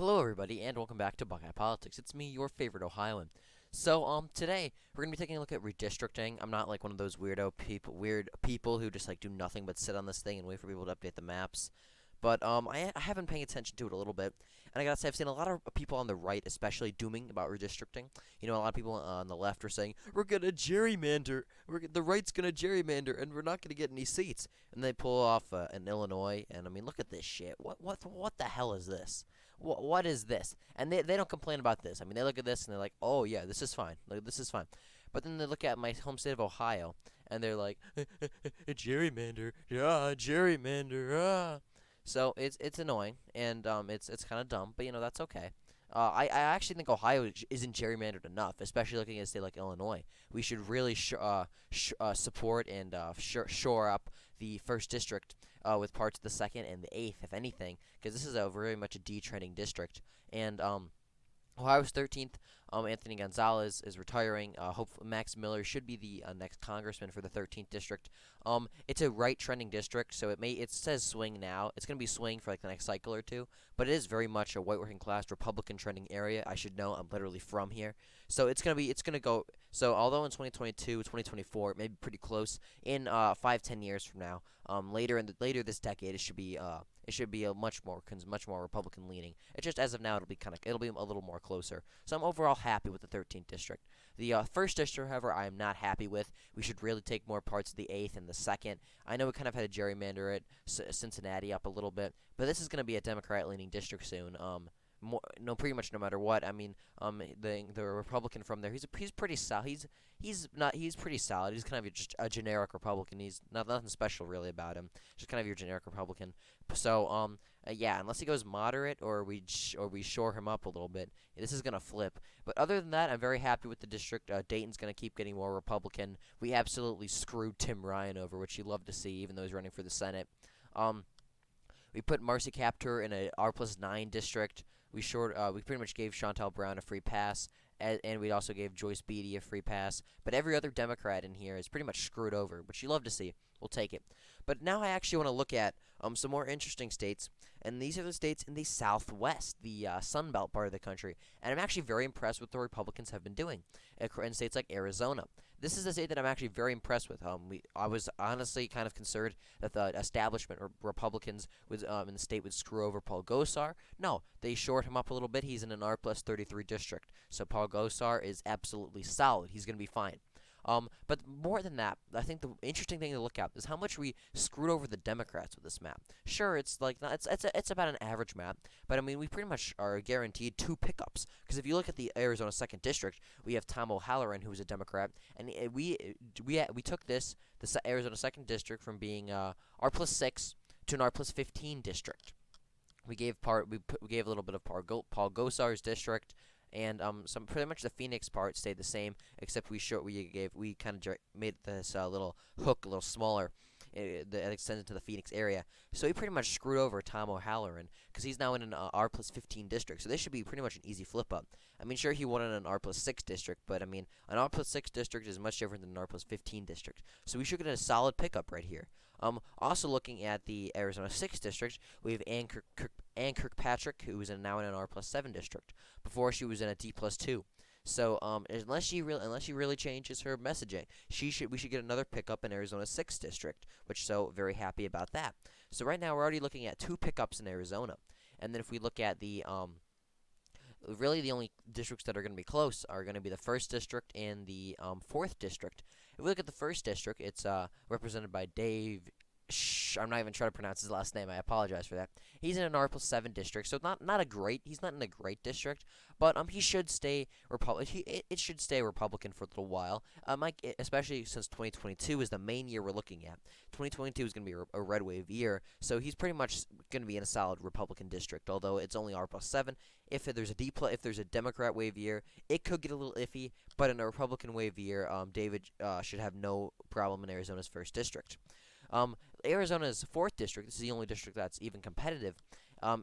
Hello, everybody, and welcome back to Buckeye Politics. It's me, your favorite Ohioan. Today we're gonna be taking a look at redistricting. I'm not like one of those weird people who just like do nothing but sit on this thing and wait for people to update the maps. But I have been paying attention to it a little bit, and I gotta say I've seen a lot of people on the right, especially dooming about redistricting. You know, a lot of people on the left are saying we're gonna gerrymander, the right's gonna gerrymander, and we're not gonna get any seats. And they pull off in Illinois, and I mean, look at this shit. What the hell is this? What is this? And they don't complain about this. I mean, they look at this and they're like, oh yeah, this is fine. Like this is fine. But then they look at my home state of Ohio, and they're like, gerrymander, yeah, gerrymander, ah. So it's annoying and it's kind of dumb, but you know that's okay. I actually think Ohio isn't gerrymandered enough, especially looking at a state like Illinois. We should really support and shore up the first district with parts of the second and the eighth, if anything, because this is a very much a detrending district. And Ohio's 13th, Anthony Gonzalez is retiring. Hopefully Max Miller should be the next congressman for the 13th district. It's a right trending district, so it says swing now. It's gonna be swing for like the next cycle or two, but it is very much a white working class Republican trending area. I should know. I'm literally from here, so it's gonna go. So although in 2022, 2024, maybe pretty close in 5-10 years from now, later this decade, it should be a much more Republican leaning. It's just as of now it'll be a little more closer. So I'm overall happy with the 13th district. The first district, however, I am not happy with. We should really take more parts of the 8th and the 2nd. I know we kind of had to gerrymander it, Cincinnati up a little bit, but this is going to be a Democrat leaning district soon. No, pretty much no matter what. I mean, the Republican from there, he's pretty solid. He's pretty solid. He's kind of just a generic Republican. He's nothing special really about him. Just kind of your generic Republican. Yeah, unless he goes moderate or we shore him up a little bit, this is gonna flip. But other than that, I'm very happy with the district. Dayton's gonna keep getting more Republican. We absolutely screwed Tim Ryan over, which you love to see, even though he's running for the Senate. Um, we put Marcy Kaptur in a R+9 district. We pretty much gave Chantal Brown a free pass, and we also gave Joyce Beatty a free pass. But every other Democrat in here is pretty much screwed over, which you love to see. We'll take it. But now I actually want to look at some more interesting states, and these are the states in the Southwest, the Sun Belt part of the country. And I'm actually very impressed with what the Republicans have been doing in states like Arizona. This is a state that I'm actually very impressed with. I was honestly kind of concerned that the establishment or Republicans in the state would screw over Paul Gosar. No, they shored him up a little bit. He's in an R+33 district, so Paul Gosar is absolutely solid. He's going to be fine. But more than that, I think the interesting thing to look at is how much we screwed over the Democrats with this map. Sure, it's like not, it's about an average map, but I mean we pretty much are guaranteed two pickups. Because if you look at the Arizona second district, we have Tom O'Halloran, who's a Democrat, and we took the Arizona second district from being R+6 to an R+15 district. We gave a little bit of Paul Gosar's district, and some pretty much the Phoenix part stayed the same, except we kind of made this little hook a little smaller that extended to the Phoenix area. So he pretty much screwed over Tom O'Halloran because he's now in an R+15 district. So this should be pretty much an easy flip up. I mean, sure he won in an R+6 district, but I mean an R+6 district is much different than an R+15 district. So we should get a solid pickup right here. Also looking at the Arizona 6th district, we have Ann Kirkpatrick, who is now in an R+7 district. Before she was in a D+2. So unless she really changes her messaging, we should get another pickup in Arizona 6th district, which so very happy about that. So right now we're already looking at two pickups in Arizona, and then if we look at the really the only districts that are going to be close are going to be the 1st district and the 4th district. If we look at the 1st district, it's represented by Dave. I'm not even trying to pronounce his last name. I apologize for that. He's in an R+7 district, so he's not in a great district, but he should stay it should stay Republican for a little while. Especially since 2022 is the main year we're looking at. 2022 is going to be a red wave year, so he's pretty much going to be in a solid Republican district. Although it's only R+7. If there's a Democrat wave year, it could get a little iffy. But in a Republican wave year, David should have no problem in Arizona's 1st district. Arizona's 4th district, this is the only district that's even competitive,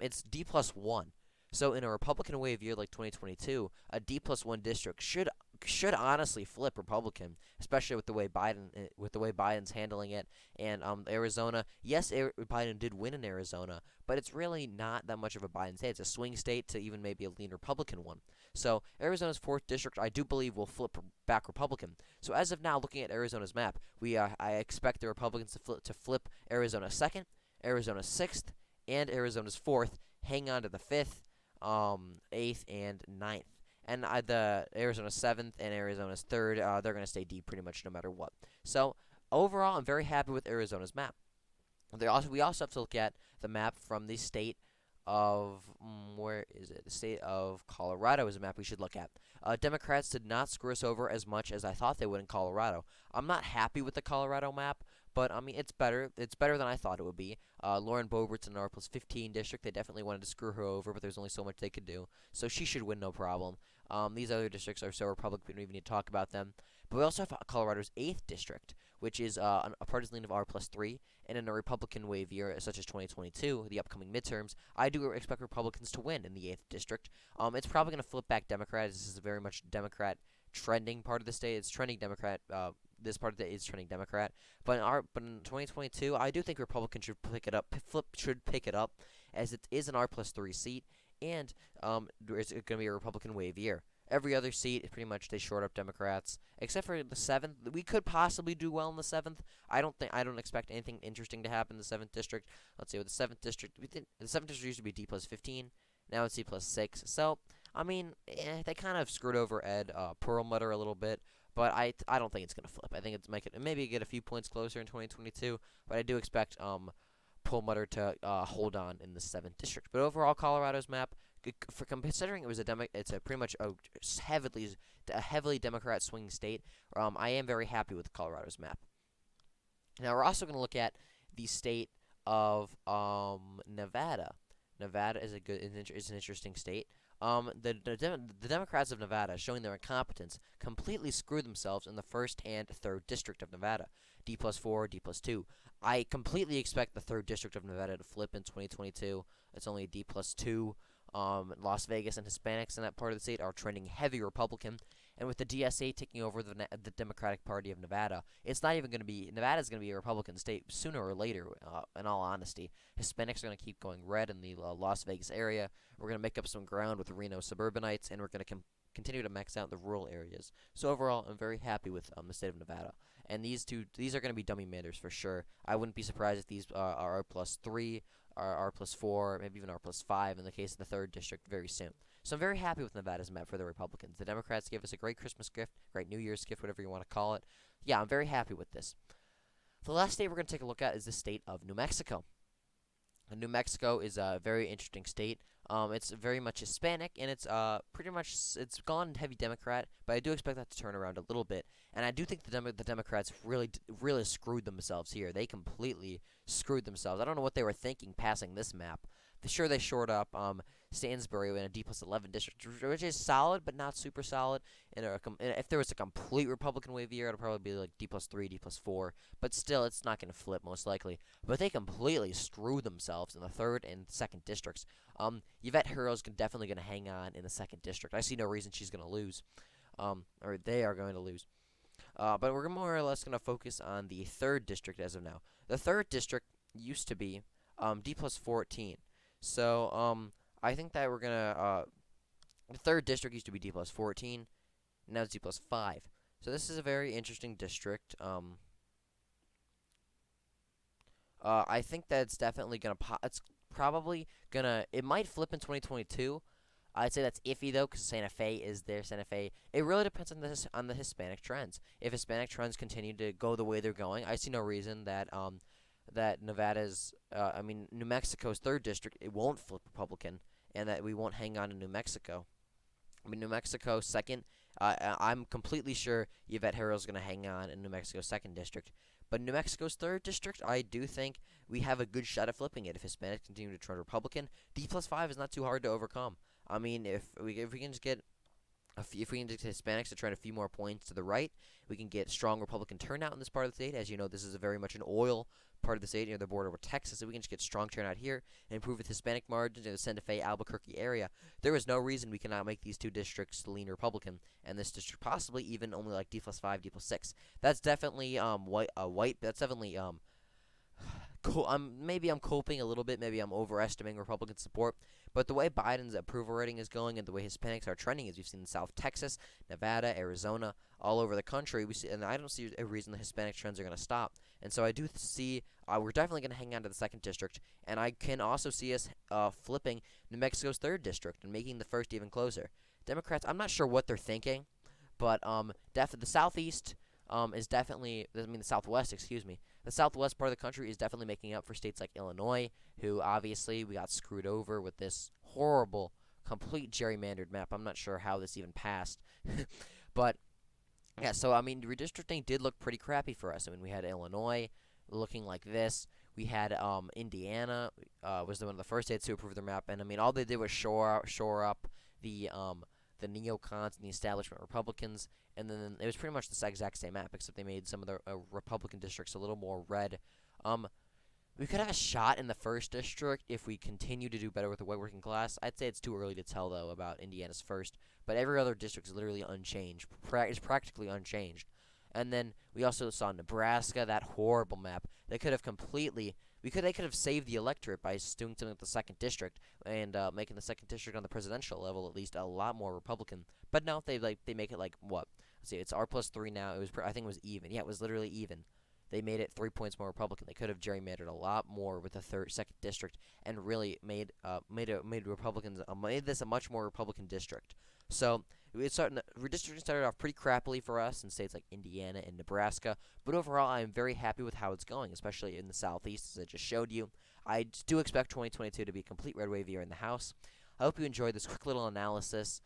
it's D+1. So in a Republican wave year like 2022, a D+1 district should should honestly flip Republican, especially with the way Biden's handling it. And Arizona, yes, Biden did win in Arizona, but it's really not that much of a Biden state. It's a swing state to even maybe a lean Republican one. So Arizona's fourth district, I do believe, will flip back Republican. So as of now, looking at Arizona's map, I expect the Republicans to flip Arizona second, Arizona sixth, and Arizona's fourth. Hang on to the fifth, eighth, and ninth. And the Arizona 7th and Arizona's 3rd, they're going to stay deep pretty much no matter what. So overall, I'm very happy with Arizona's map. We also have to look at the map from the state of where is it? The state of Colorado is a map we should look at. Democrats did not screw us over as much as I thought they would in Colorado. I'm not happy with the Colorado map, but I mean it's better. It's better than I thought it would be. Lauren Boebert's in our plus 15 district. They definitely wanted to screw her over, but there's only so much they could do. So she should win no problem. These other districts are so Republican we don't even need to talk about them. But we also have Colorado's 8th district, which is a partisan lean of R plus 3. And in a Republican wave year, such as 2022, the upcoming midterms, I do expect Republicans to win in the 8th district. It's probably going to flip back Democrat. This is a very much Democrat trending part of the state. It's trending Democrat. This part of the is trending Democrat. But in 2022, I do think Republicans should pick it up. Should pick it up, as it is an R plus 3 seat, and it's going to be a Republican wave year. Every other seat, pretty much, they short up Democrats, except for the 7th. We could possibly do well in the 7th. I don't expect anything interesting to happen in the 7th district. Let's see, with the 7th district, the 7th district used to be D plus 15. Now it's D plus 6. So, I mean, they kind of screwed over Ed Perlmutter a little bit, but I don't think it's going to flip. I think it's maybe get a few points closer in 2022, but I do expect Perlmutter to hold on in the 7th district. But overall, Colorado's map, for considering it's a pretty much a heavily Democrat swing state. I am very happy with Colorado's map. Now we're also going to look at the state of Nevada. Nevada is an interesting state. The Democrats of Nevada, showing their incompetence, completely screwed themselves in the 1st and 3rd district of Nevada. D plus 4, D plus 2. I completely expect the 3rd district of Nevada to flip in 2022. It's only a D plus 2. Las Vegas and Hispanics in that part of the state are trending heavy Republican. And with the DSA taking over the Democratic Party of Nevada, it's not even going to be, Nevada's going to be a Republican state sooner or later, in all honesty. Hispanics are going to keep going red in the Las Vegas area. We're going to make up some ground with Reno suburbanites, and we're going to continue to max out the rural areas. So overall, I'm very happy with the state of Nevada. And these are going to be dummy manders for sure. I wouldn't be surprised if these are R plus 3, R plus 4, maybe even R plus 5 in the case of the 3rd district very soon. So I'm very happy with Nevada's map for the Republicans. The Democrats gave us a great Christmas gift, great New Year's gift, whatever you want to call it. Yeah, I'm very happy with this. The last state we're going to take a look at is the state of New Mexico. And New Mexico is a very interesting state. It's very much Hispanic, and it's pretty much it's gone heavy Democrat, but I do expect that to turn around a little bit. And I do think the Democrats really screwed themselves here. They completely screwed themselves. I don't know what they were thinking passing this map. Sure, they short up Stansbury in a D plus 11 district, which is solid, but not super solid. If there was a complete Republican wave year, it'd probably be like D plus 3, D plus 4. But still, it's not going to flip, most likely. But they completely screwed themselves in the 3rd and 2nd districts. Yvette Herrell's definitely going to hang on in the 2nd district. I see no reason she's going to lose. Or they are going to lose. But we're more or less going to focus on the 3rd district as of now. The 3rd district used to be D plus 14. So, I think that we're going to, the 3rd district used to be D plus 14, now it's D plus 5. So this is a very interesting district. I think that it's definitely going to, it's probably going to, it might flip in 2022. I'd say that's iffy, though, because Santa Fe is there. Santa Fe, it really depends on the Hispanic trends. If Hispanic trends continue to go the way they're going, I see no reason that, that Nevada's, New Mexico's 3rd district, it won't flip Republican, and that we won't hang on to New Mexico. New Mexico 2nd, I'm completely sure Yvette Herrell's going to hang on in New Mexico's 2nd district. But New Mexico's 3rd district, I do think we have a good shot at flipping it if Hispanics continue to trend Republican. D plus 5 is not too hard to overcome. I mean, if we can just get if we can get Hispanics to trend a few more points to the right, we can get strong Republican turnout in this part of the state. As you know, this is a very much an oil part of the state near the border with Texas. So we can just get strong turnout here and improve with Hispanic margins in the Santa Fe, Albuquerque area. There is no reason we cannot make these two districts lean Republican, and this district possibly even only like D+5, D+6. That's definitely white. That's definitely maybe I'm coping a little bit. Maybe I'm overestimating Republican support. But the way Biden's approval rating is going and the way Hispanics are trending, as we've seen in South Texas, Nevada, Arizona, all over the country, we see, and I don't see a reason the Hispanic trends are going to stop. And so I do see we're definitely going to hang on to the second district, and I can also see us flipping New Mexico's third district and making the first even closer. Democrats, I'm not sure what they're thinking, but the Southeast is definitely, I mean the Southwest, excuse me. The Southwest part of the country is definitely making up for states like Illinois, who obviously we got screwed over with this horrible, complete gerrymandered map. I'm not sure how this even passed, but yeah. So I mean, redistricting did look pretty crappy for us. I mean, we had Illinois looking like this. We had Indiana was one of the first states to approve their map, and I mean, all they did was shore up the neocons and the establishment Republicans, and then it was pretty much the exact same map, except they made some of the Republican districts a little more red. We could have a shot in the first district if we continue to do better with the white working class. I'd say it's too early to tell, though, about Indiana's first, but every other district is literally unchanged. It's practically unchanged. And then we also saw Nebraska, that horrible map. They could have they could have saved the electorate by doing something with the second district and making the second district on the presidential level at least a lot more Republican. But no, they make it like what? Let's see, it's R+3 now. It was I think it was even. Yeah, it was literally even. They made it 3 points more Republican. They could have gerrymandered a lot more with the second district and really made Republicans made this a much more Republican district. So redistricting started off pretty crappily for us in states like Indiana and Nebraska, but overall I am very happy with how it's going, especially in the Southeast, as I just showed you. I do expect 2022 to be a complete red wave year in the House. I hope you enjoyed this quick little analysis